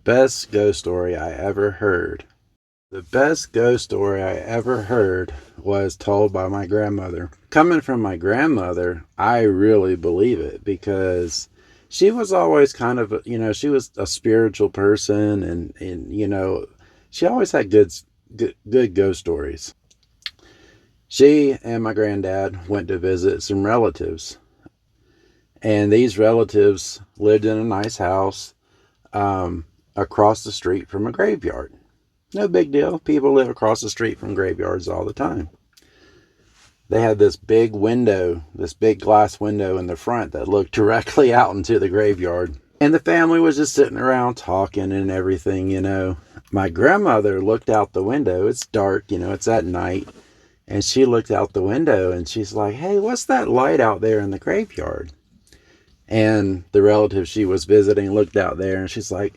best ghost story I ever heard. The best ghost story I ever heard was told by my grandmother. Coming from my grandmother, I really believe it because she was always kind of, she was a spiritual person and she always had good ghost stories. She and my granddad went to visit some relatives, and these relatives lived in a nice house across the street from a graveyard. No big deal. People live across the street from graveyards all the time. They had this big window, this big glass window in the front that looked directly out into the graveyard. And the family was just sitting around talking and everything. My grandmother looked out the window. It's dark, it's at night. And she looked out the window and she's like, "Hey, what's that light out there in the graveyard?" And the relative she was visiting looked out there and she's like,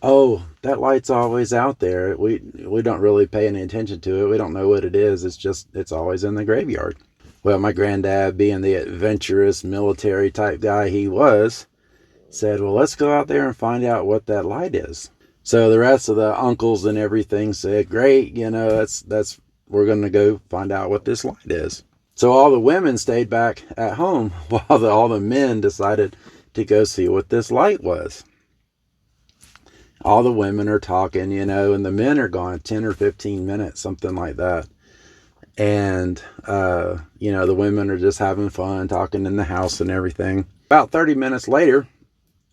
"Oh, that light's always out there. We don't really pay any attention to it. We don't know what it is. It's always in the graveyard." Well, my granddad, being the adventurous military type guy he was, said, "Well, let's go out there and find out what that light is." So the rest of the uncles and everything said, "Great, that's we're going to go find out what this light is." So all the women stayed back at home while all the men decided to go see what this light was. All the women are talking, and the men are gone 10 or 15 minutes, something like that. And, the women are just having fun, talking in the house and everything. About 30 minutes later,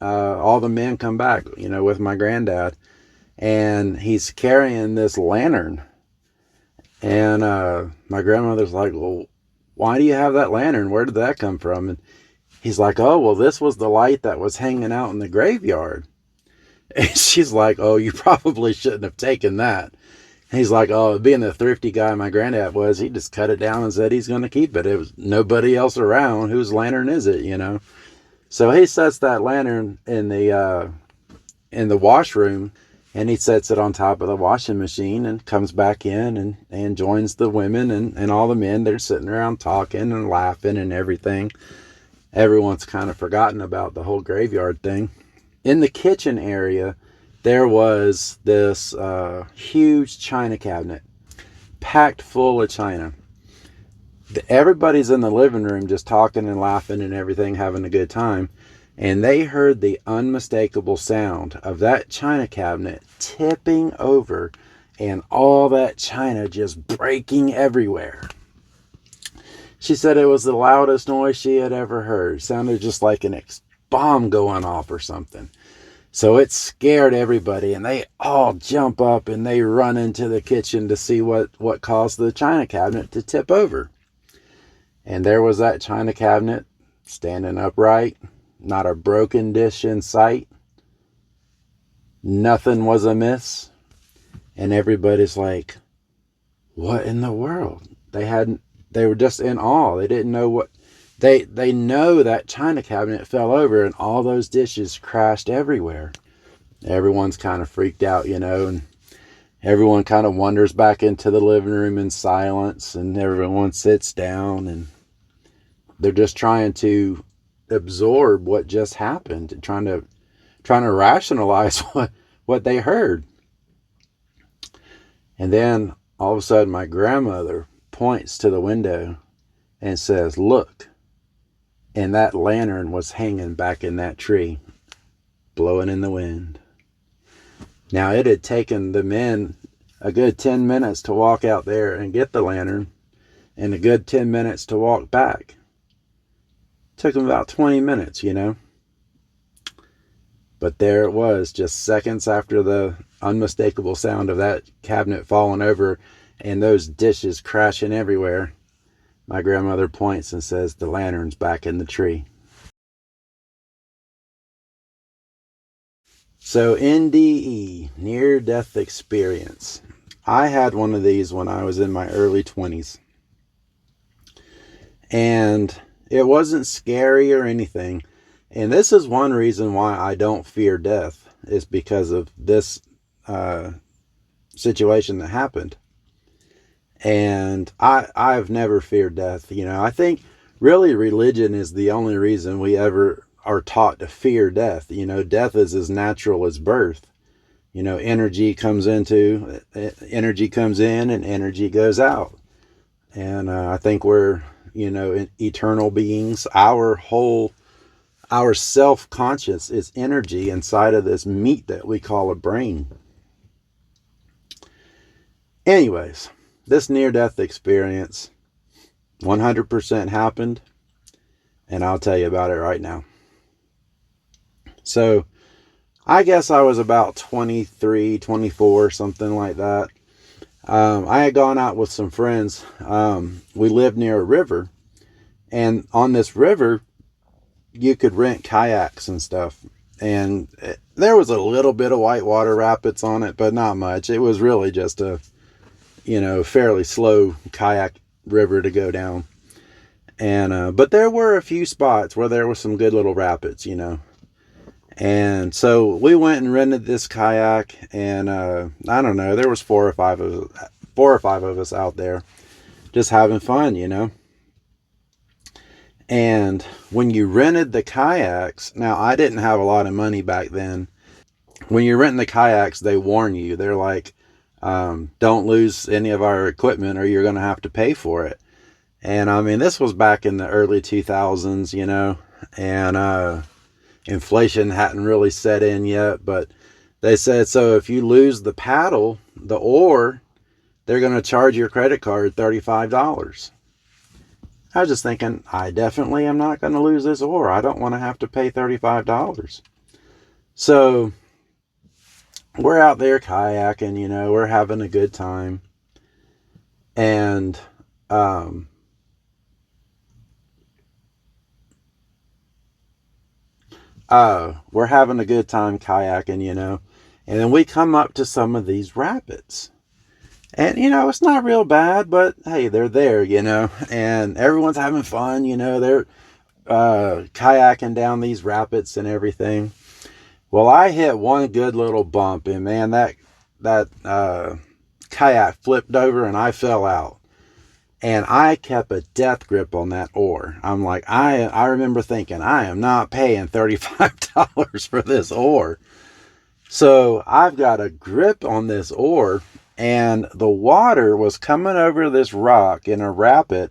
all the men come back, with my granddad. And he's carrying this lantern. And my grandmother's like, "Well, why do you have that lantern? Where did that come from?" And he's like, "Oh, well, this was the light that was hanging out in the graveyard." And she's like, "Oh, you probably shouldn't have taken that." And he's like, "Oh, being the thrifty guy my granddad was, he just cut it down and said he's going to keep it. It was nobody else around. Whose lantern is it, So he sets that lantern in the washroom, and he sets it on top of the washing machine and comes back in and joins the women and all the men. They're sitting around talking and laughing and everything. Everyone's kind of forgotten about the whole graveyard thing. In the kitchen area, there was this huge china cabinet packed full of china. Everybody's in the living room just talking and laughing and everything, having a good time. And they heard the unmistakable sound of that china cabinet tipping over and all that china just breaking everywhere. She said it was the loudest noise she had ever heard. It sounded just like an bomb going off or something. So it scared everybody, and they all jump up and they run into the kitchen to see what caused the china cabinet to tip over. And there was that china cabinet standing upright, not a broken dish in sight. Nothing was amiss. And everybody's like, "What in the world?" They were just in awe. They didn't know what. They know that china cabinet fell over and all those dishes crashed everywhere. Everyone's kind of freaked out, and everyone kind of wanders back into the living room in silence, and everyone sits down and they're just trying to absorb what just happened, trying to rationalize what they heard. And then all of a sudden my grandmother points to the window and says, "Look." And that lantern was hanging back in that tree, blowing in the wind. Now, it had taken the men a good 10 minutes to walk out there and get the lantern, and a good 10 minutes to walk back. It took them about 20 minutes, But there it was, just seconds after the unmistakable sound of that cabinet falling over and those dishes crashing everywhere. My grandmother points and says, "The lantern's back in the tree." So NDE, near-death experience. I had one of these when I was in my early 20s. And it wasn't scary or anything. And this is one reason why I don't fear death, is because of this situation that happened. And I've never feared death. I think really religion is the only reason we ever are taught to fear death. Death is as natural as birth. energy comes in and energy goes out. And I think we're, eternal beings. Our self-conscious is energy inside of this meat that we call a brain. Anyways, this near-death experience 100% happened, and I'll tell you about it right now. So, I guess I was about 23, 24, something like that. I had gone out with some friends. We lived near a river, and on this river, you could rent kayaks and stuff. And there was a little bit of whitewater rapids on it, but not much. It was really just a, fairly slow kayak river to go down. And, but there were a few spots where there were some good little rapids, And so we went and rented this kayak, and I don't know, there was four or five of us out there just having fun, And when you rented the kayaks, now I didn't have a lot of money back then. When you're renting the kayaks, they warn you. They're like, don't lose any of our equipment or you're going to have to pay for it. And I mean, this was back in the early 2000s, and inflation hadn't really set in yet, but they said, so if you lose the paddle, the oar, they're going to charge your credit card $35. I was just thinking, I definitely am not going to lose this oar. I don't want to have to pay $35. So we're out there kayaking, we're having a good time. And we're having a good time kayaking, and then we come up to some of these rapids. And, it's not real bad, but hey, they're there, and everyone's having fun, they're kayaking down these rapids and everything. Well, I hit one good little bump, and man, that kayak flipped over and I fell out. And I kept a death grip on that oar. I'm like, I remember thinking, I am not paying $35 for this oar. So I've got a grip on this oar, and the water was coming over this rock in a rapid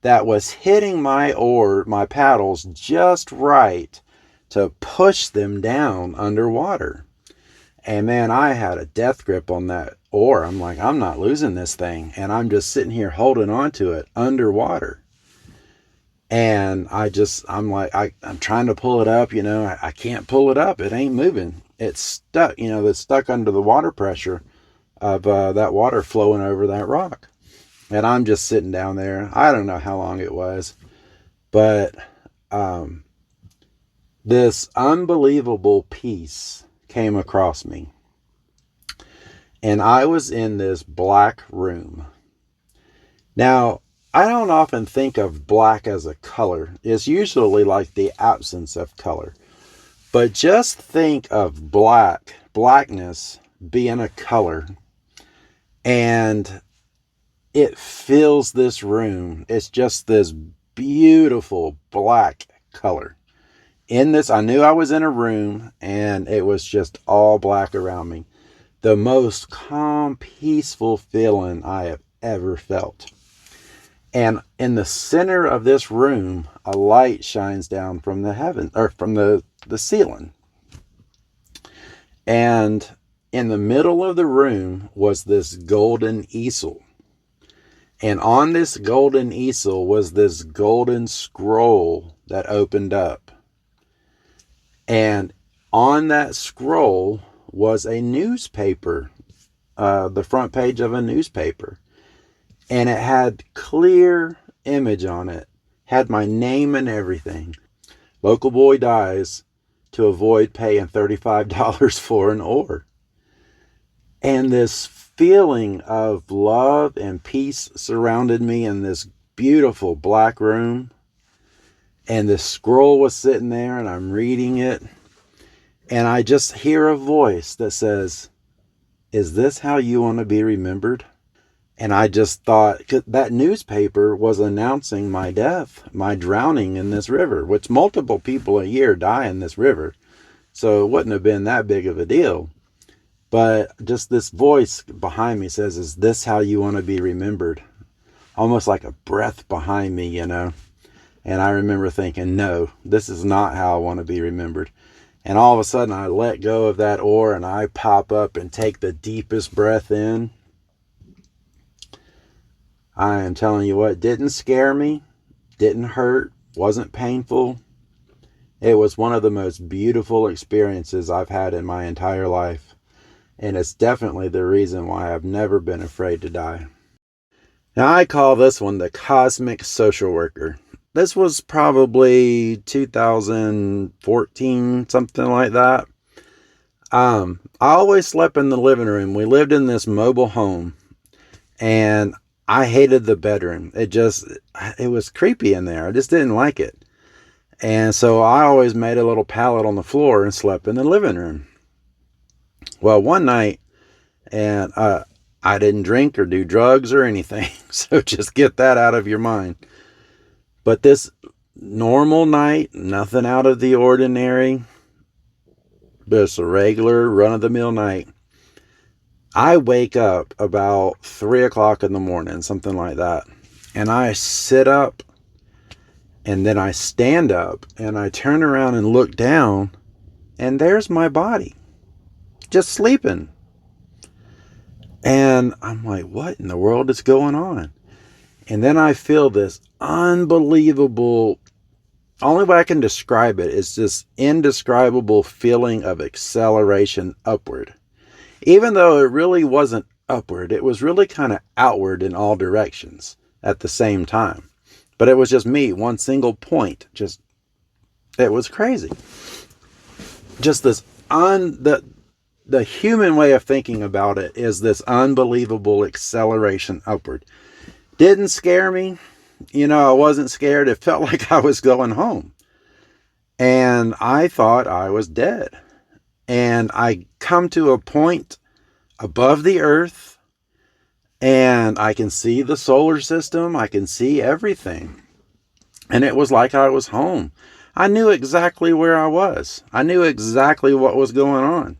that was hitting my paddles just right to push them down underwater. And man, I had a death grip on that oar. I'm like, I'm not losing this thing. And I'm just sitting here holding on to it underwater. And I'm like, I'm trying to pull it up, I can't pull it up. It ain't moving. It's stuck, it's stuck under the water pressure of that water flowing over that rock. And I'm just sitting down there. I don't know how long it was, but this unbelievable peace came across me. And I was in this black room. Now, I don't often think of black as a color. It's usually like the absence of color. But just think of blackness being a color. And it fills this room. It's just this beautiful black color. I knew I was in a room, and it was just all black around me. The most calm, peaceful feeling I have ever felt. And in the center of this room, a light shines down from the heaven, or from the ceiling. And in the middle of the room was this golden easel. And on this golden easel was this golden scroll that opened up. And on that scroll was a newspaper, the front page of a newspaper. And it had clear image on it, had my name and everything. Local boy dies to avoid paying $35 for an oar. And this feeling of love and peace surrounded me in this beautiful black room. And this scroll was sitting there, and I'm reading it. And I just hear a voice that says, "Is this how you want to be remembered?" And I just thought, that newspaper was announcing my death, my drowning in this river, which multiple people a year die in this river. So it wouldn't have been that big of a deal. But just this voice behind me says, "Is this how you want to be remembered?" Almost like a breath behind me, you know. And I remember thinking, no, this is not how I want to be remembered. And all of a sudden I let go of that oar and I pop up and take the deepest breath in. I am telling you what, didn't scare me, didn't hurt, wasn't painful. It was one of the most beautiful experiences I've had in my entire life. And it's definitely the reason why I've never been afraid to die. Now I call this one the cosmic social worker. This was probably 2014, something like that. I always slept in the living room. We lived in this mobile home, and I hated the bedroom. It was creepy in there. I just didn't like it. And so I always made a little pallet on the floor and slept in the living room. Well, one night, and I didn't drink or do drugs or anything, so just get that out of your mind. But this normal night, nothing out of the ordinary, just a regular run-of-the-mill night, I wake up about 3 o'clock in the morning, something like that. And I sit up, and then I stand up, and I turn around and look down, and there's my body, just sleeping. And I'm like, what in the world is going on? And then I feel this unbelievable, only way I can describe it is this indescribable feeling of acceleration upward. Even though it really wasn't upward, it was really kind of outward in all directions at the same time. But it was just me, one single point. It was crazy. Just this, the human way of thinking about it is this unbelievable acceleration upward. Didn't scare me. You know, I wasn't scared. It felt like I was going home. And I thought I was dead. And I come to a point above the earth, and I can see the solar system. I can see everything. And it was like I was home. I knew exactly where I was. I knew exactly what was going on.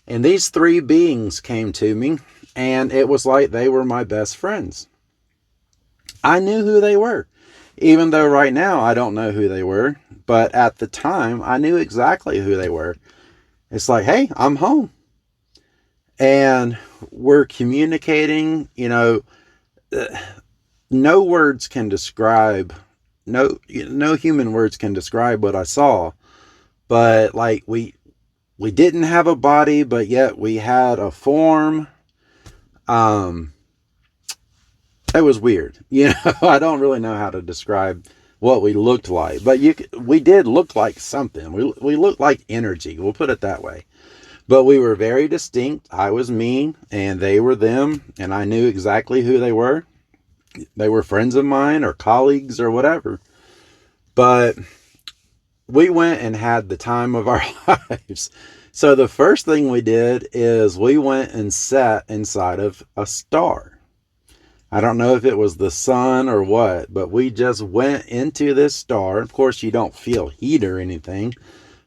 And these three beings came to me, and it was like they were my best friends. I knew who they were, even though right now I don't know who they were. But at the time, I knew exactly who they were. It's like, hey, I'm home. And we're communicating, you know, no words can describe, no human words can describe what I saw. But like we didn't have a body, but yet we had a form. It was weird. You know, I don't really know how to describe what we looked like, but we did look like something. We looked like energy. We'll put it that way. But we were very distinct. I was me and they were them, and I knew exactly who they were. They were friends of mine or colleagues or whatever. But we went and had the time of our lives. So the first thing we did is we went and sat inside of a star. I don't know if it was the sun or what, but we just went into this star. Of course, you don't feel heat or anything,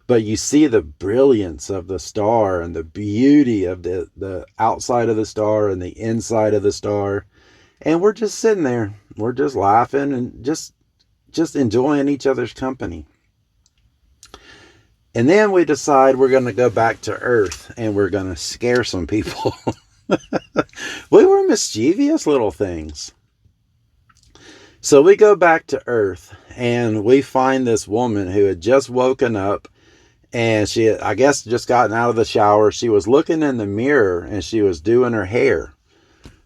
but you see the brilliance of the star and the beauty of the outside of the star and the inside of the star. And we're just sitting there. We're just laughing and just enjoying each other's company. And then we decide we're going to go back to Earth and we're going to scare some people. We were mischievous little things. So we go back to Earth and we find this woman who had just woken up, and she had, I guess, just gotten out of the shower. She was looking in the mirror and she was doing her hair.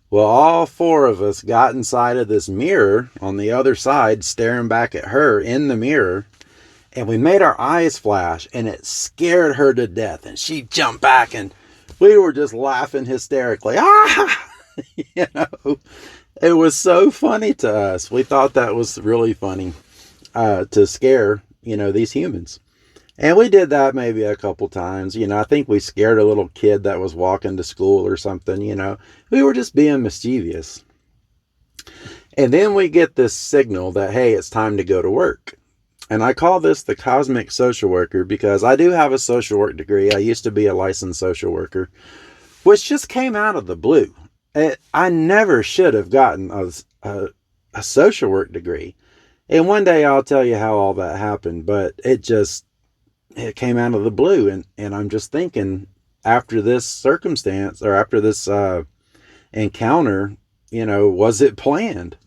Well, all four of us got inside of this mirror on the other side, staring back at her in the mirror. And we made our eyes flash, and it scared her to death. And she jumped back, and we were just laughing hysterically. Ah! You know, it was so funny to us. We thought that was really funny to scare, you know, these humans. And we did that maybe a couple times. You know, I think we scared a little kid that was walking to school or something, you know. We were just being mischievous. And then we get this signal that, hey, it's time to go to work. And I call this the cosmic social worker because I do have a social work degree. I used to be a licensed social worker. which just came out of the blue. I never should have gotten a social work degree. And one day I'll tell you how all that happened, but it came out of the blue. And I'm just thinking, after this circumstance, or after this encounter, was it planned?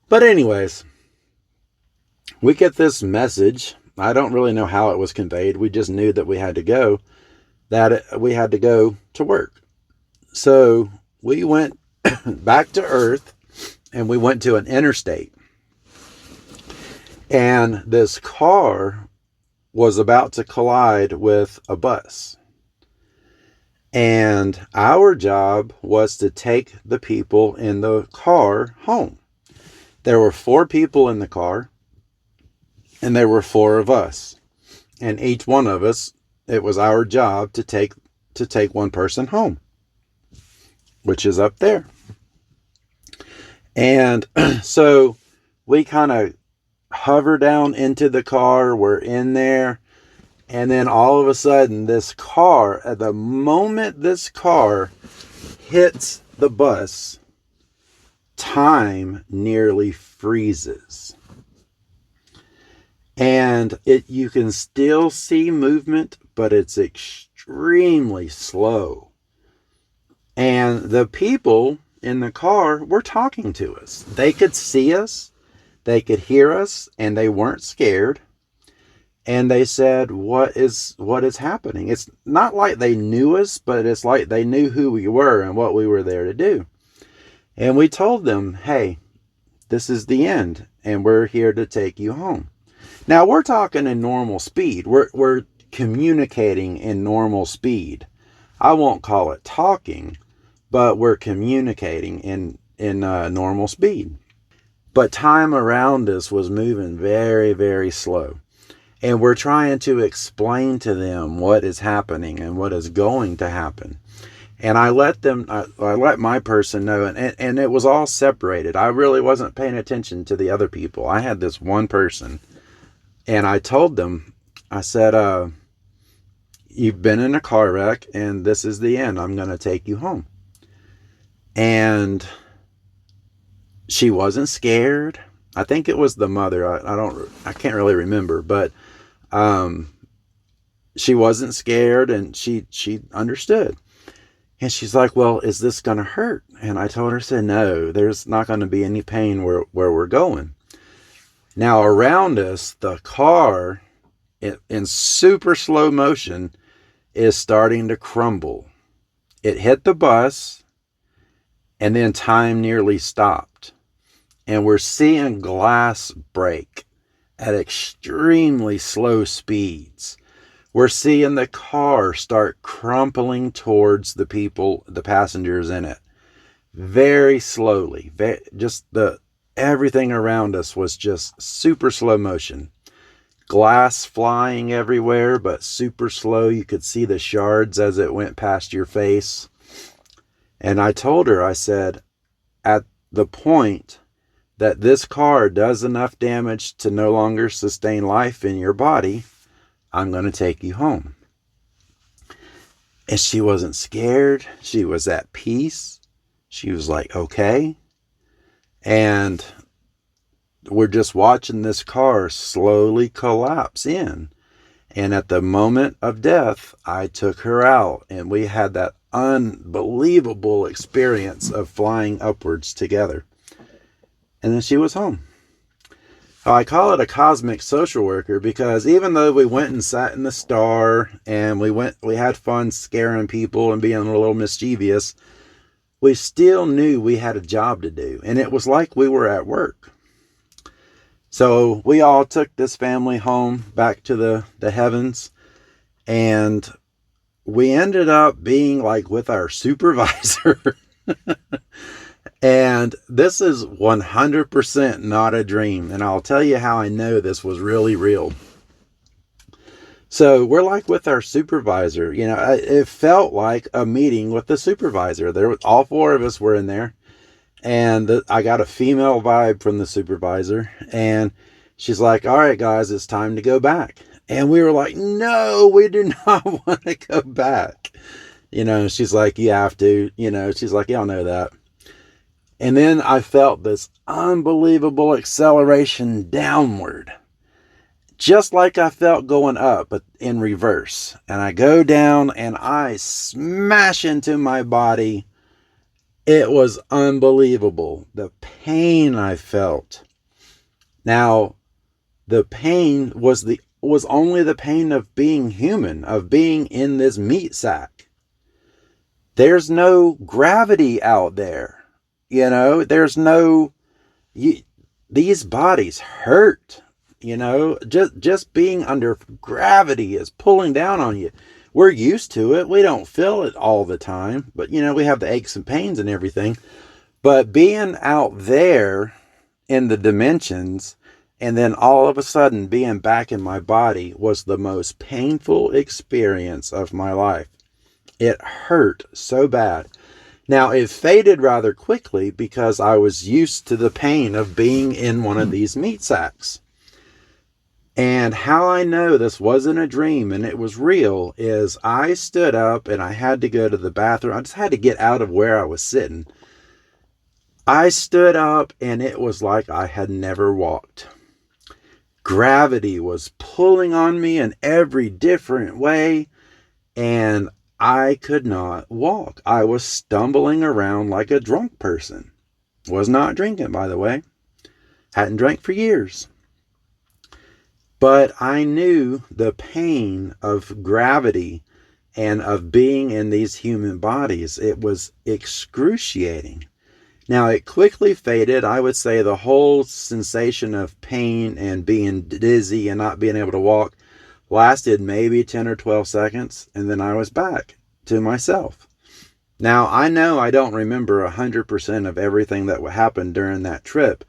But anyways, we get this message. I don't really know how it was conveyed. We just knew that we had to go, to work. So we went back to Earth, and we went to an interstate. And this car was about to collide with a bus. And our job was to take the people in the car home. There were 4 people in the car, and there were 4 of us. And each one of us, it was our job to take one person home, which is up there. And so we kind of hover down into the car. We're in there. And then all of a sudden, at the moment this car hits the bus, time nearly freezes. And you can still see movement, but it's extremely slow. And the people in the car were talking to us. They could see us, they could hear us, and they weren't scared. And they said, what is happening? It's not like they knew us, but it's like they knew who we were and what we were there to do. And we told them, hey, this is the end, and we're here to take you home. Now, we're talking in normal speed. We're communicating in normal speed. I won't call it talking, but we're communicating in normal speed. But time around us was moving very, very slow. And we're trying to explain to them what is happening and what is going to happen. And I let my person know, and it was all separated. I really wasn't paying attention to the other people. I had this one person, and I told them, I said, you've been in a car wreck, and this is the end. I'm going to take you home. And she wasn't scared. I think it was the mother. I can't really remember, but she wasn't scared, and she understood. And she's like, well, is this going to hurt? And I told her, said, no, there's not going to be any pain where we're going. Now around us, the car in super slow motion is starting to crumble. It hit the bus, and then time nearly stopped. And we're seeing glass break at extremely slow speeds. We're seeing the car start crumpling towards the people, the passengers in it, very slowly. Everything around us was just super slow motion. Glass flying everywhere, but super slow. You could see the shards as it went past your face. And I told her, I said, at the point that this car does enough damage to no longer sustain life in your body, I'm going to take you home. And she wasn't scared. She was at peace. She was like, okay. And we're just watching this car slowly collapse in. And at the moment of death, I took her out, and we had that unbelievable experience of flying upwards together. And then she was home. I call it a cosmic social worker because even though we went and sat in the star and we had fun scaring people and being a little mischievous, we still knew we had a job to do. And it was like we were at work. So we all took this family home back to the heavens, and we ended up being like with our supervisor. And this is 100% not a dream. And I'll tell you how I know this was really real. So we're like with our supervisor. It felt like a meeting with the supervisor. All 4 of us were in there. And I got a female vibe from the supervisor. And she's like, all right, guys, it's time to go back. And we were like, no, we do not want to go back. She's like, you have to, she's like, y'all know that. And then I felt this unbelievable acceleration downward, just like I felt going up, but in reverse. And I go down and I smash into my body. It was unbelievable. The pain I felt. Now, the pain was only the pain of being human, of being in this meat sack. There's no gravity out there. There's no, these bodies hurt. Just being under gravity is pulling down on you. We're used to it. We don't feel it all the time, but we have the aches and pains and everything. But being out there in the dimensions, and then all of a sudden being back in my body, was the most painful experience of my life. It hurt so bad. Now, it faded rather quickly because I was used to the pain of being in one of these meat sacks. And how I know this wasn't a dream and it was real is I stood up and I had to go to the bathroom. I just had to get out of where I was sitting. I stood up and it was like I had never walked. Gravity was pulling on me in every different way, and I could not walk. I was stumbling around like a drunk person. Was not drinking, by the way. Hadn't drank for years. But I knew the pain of gravity and of being in these human bodies. It was excruciating. Now, it quickly faded. I would say the whole sensation of pain and being dizzy and not being able to walk lasted maybe 10 or 12 seconds, and then I was back to myself. Now, I know I don't remember 100% of everything that happened during that trip.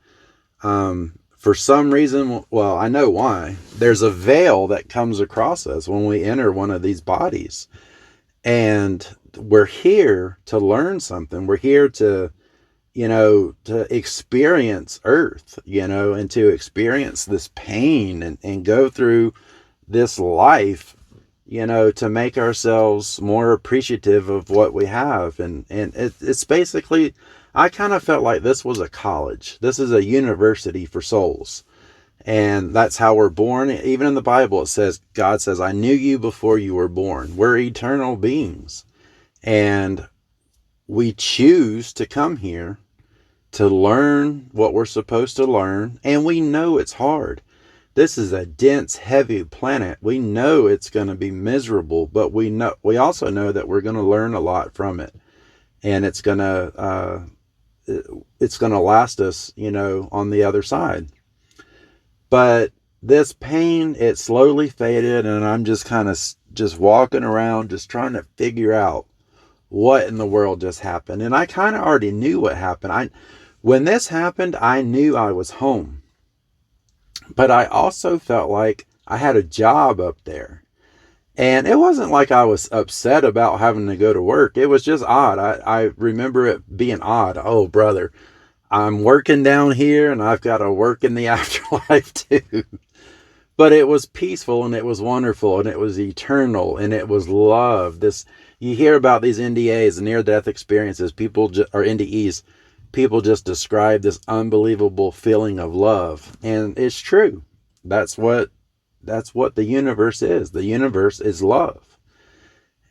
For some reason, well, I know why. There's a veil that comes across us when we enter one of these bodies. And we're here to learn something. We're here to experience Earth, and to experience this pain and go through this life, to make ourselves more appreciative of what we have. And it's basically, I kind of felt like this was a college. This is a university for souls. And that's how we're born. Even in the Bible, it says, God says, I knew you before you were born. We're eternal beings. And we choose to come here to learn what we're supposed to learn. And we know it's hard. This is a dense, heavy planet. We know it's going to be miserable, but we also know that we're going to learn a lot from it. And it's going to last us, on the other side. But this pain, it slowly faded, and I'm just kind of just walking around, just trying to figure out what in the world just happened. And I kind of already knew what happened. When this happened, I knew I was home. But I also felt like I had a job up there. And it wasn't like I was upset about having to go to work. It was just odd. I remember it being odd. Oh, brother, I'm working down here and I've got to work in the afterlife too. But it was peaceful and it was wonderful and it was eternal and it was love. You hear about these NDAs, near-death experiences, or NDEs, people just describe this unbelievable feeling of love. And it's true. That's what the universe is. The universe is love.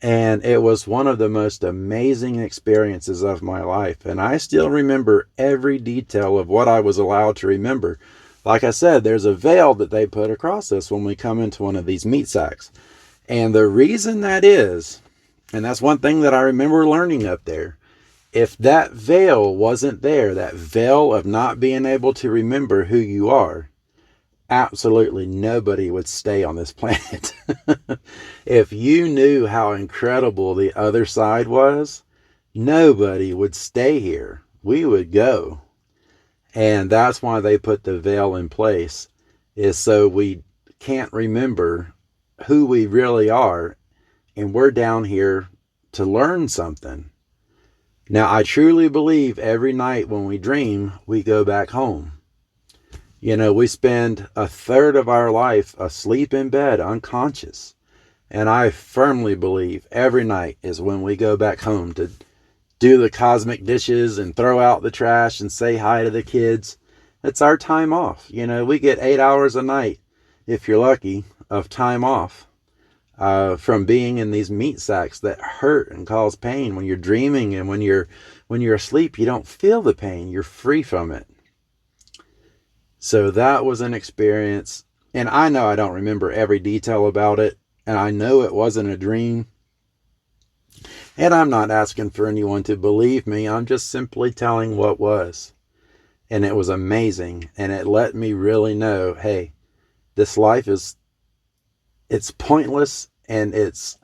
And it was one of the most amazing experiences of my life. And I still remember every detail of what I was allowed to remember. Like I said, there's a veil that they put across us when we come into one of these meat sacks. And the reason that is, and that's one thing that I remember learning up there, if that veil wasn't there, that veil of not being able to remember who you are, absolutely nobody would stay on this planet. If you knew how incredible the other side was, nobody would stay here. We would go. And that's why they put the veil in place, is so we can't remember who we really are. And we're down here to learn something. Now, I truly believe every night when we dream, we go back home. We spend a third of our life asleep in bed, unconscious. And I firmly believe every night is when we go back home to do the cosmic dishes and throw out the trash and say hi to the kids. It's our time off. You know, we get 8 hours a night, if you're lucky, of time off from being in these meat sacks that hurt and cause pain. When you're dreaming and when you're asleep, you don't feel the pain. You're free from it. So that was an experience. And I know I don't remember every detail about it. And I know it wasn't a dream. And I'm not asking for anyone to believe me. I'm just simply telling what was. And it was amazing. And it let me really know, hey, this life it's pointless and it's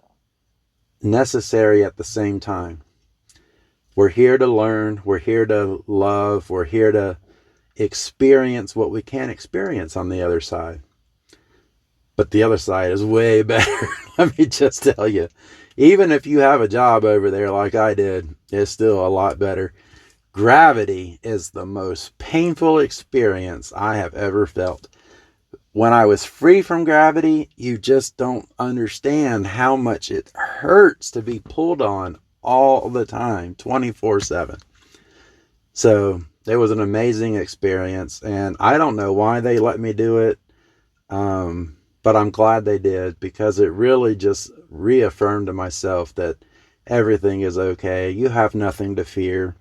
necessary at the same time. We're here to learn. We're here to love. We're here to experience what we can't experience on the other side. But the other side is way better. Let me just tell you. Even if you have a job over there like I did, it's still a lot better. Gravity is the most painful experience I have ever felt. When I was free from gravity, you just don't understand how much it hurts to be pulled on all the time, 24/7. So it was an amazing experience, and I don't know why they let me do it. But I'm glad they did, because it really just reaffirmed to myself that everything is okay. You have nothing to fear.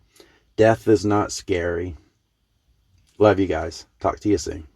Death is not scary. Love you guys. Talk to you soon.